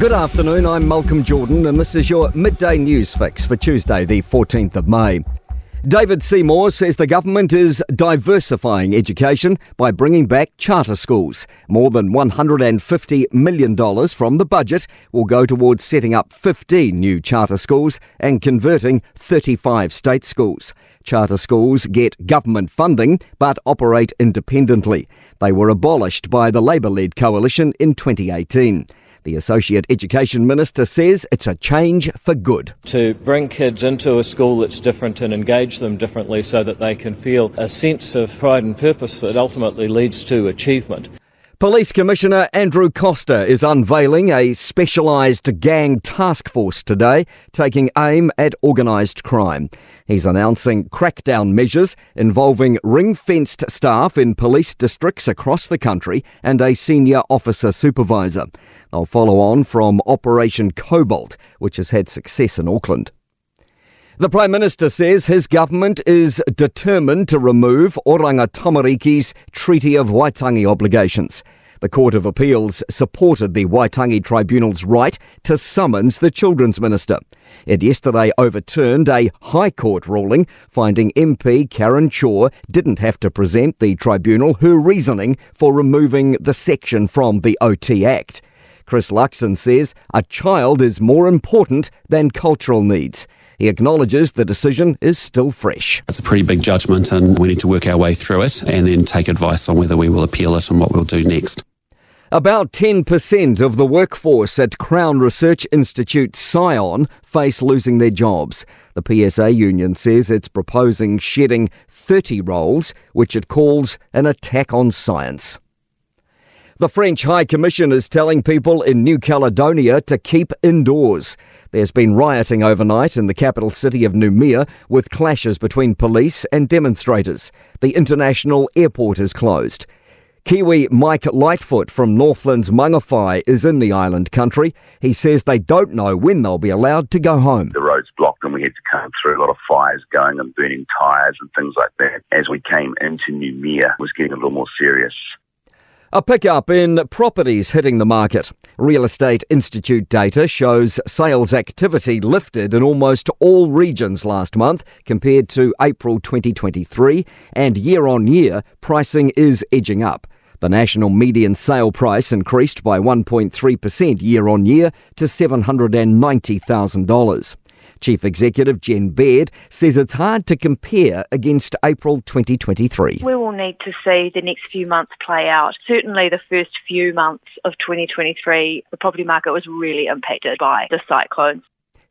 Good afternoon, I'm Malcolm Jordan and this is your midday news fix for Tuesday the 14th of May. David Seymour says the government is diversifying education by bringing back charter schools. More than $150 million from the budget will go towards setting up 15 new charter schools and converting 35 state schools. Charter schools get government funding but operate independently. They were abolished by the Labour-led coalition in 2018. The Associate Education Minister says it's a change for good. To bring kids into a school that's different and engage them differently so that they can feel a sense of pride and purpose that ultimately leads to achievement. Police Commissioner Andrew Coster is unveiling a specialised gang task force today, taking aim at organised crime. He's announcing crackdown measures involving ring-fenced staff in police districts across the country and a senior officer supervisor. They'll follow on from Operation Cobalt, which has had success in Auckland. The Prime Minister says his government is determined to remove Oranga Tamariki's Treaty of Waitangi obligations. The Court of Appeals supported the Waitangi Tribunal's right to summons the Children's Minister. It yesterday overturned a High Court ruling finding MP Karen Shaw didn't have to present the tribunal her reasoning for removing the section from the OT Act. Chris Luxon says a child is more important than cultural needs. He acknowledges the decision is still fresh. It's a pretty big judgment and we need to work our way through it and then take advice on whether we will appeal it and what we'll do next. About 10% of the workforce at Crown Research Institute Scion face losing their jobs. The PSA Union says it's proposing shedding 30 roles, which it calls an attack on science. The French High Commission is telling people in New Caledonia to keep indoors. There's been rioting overnight in the capital city of Noumea with clashes between police and demonstrators. The international airport is closed. Kiwi Mike Lightfoot from Northland's Mangawhai is in the island country. He says they don't know when they'll be allowed to go home. The road's blocked and we had to come through a lot of fires going and burning tyres and things like that. As we came into Noumea, it was getting a little more serious. A pickup in properties hitting the market. Real Estate Institute data shows sales activity lifted in almost all regions last month compared to April 2023, and year on year, pricing is edging up. The national median sale price increased by 1.3% year on year to $790,000. Chief Executive Jen Baird says it's hard to compare against April 2023. We will need to see the next few months play out. Certainly the first few months of 2023, the property market was really impacted by the cyclones.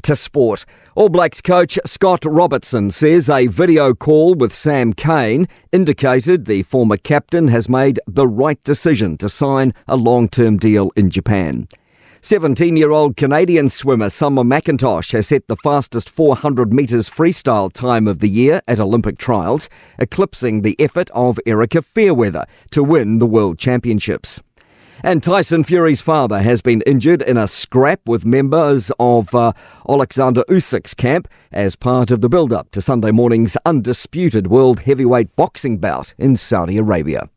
To sport. All Blacks coach Scott Robertson says a video call with Sam Cane indicated the former captain has made the right decision to sign a long-term deal in Japan. 17-year-old Canadian swimmer Summer McIntosh has set the fastest 400 metres freestyle time of the year at Olympic trials, eclipsing the effort of Erica Fairweather to win the World Championships. And Tyson Fury's father has been injured in a scrap with members of Alexander Usyk's camp as part of the build-up to Sunday morning's undisputed world heavyweight boxing bout in Saudi Arabia.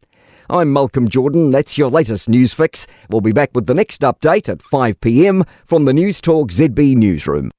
I'm Malcolm Jordan. That's your latest news fix. We'll be back with the next update at 5 p.m. from the Newstalk ZB newsroom.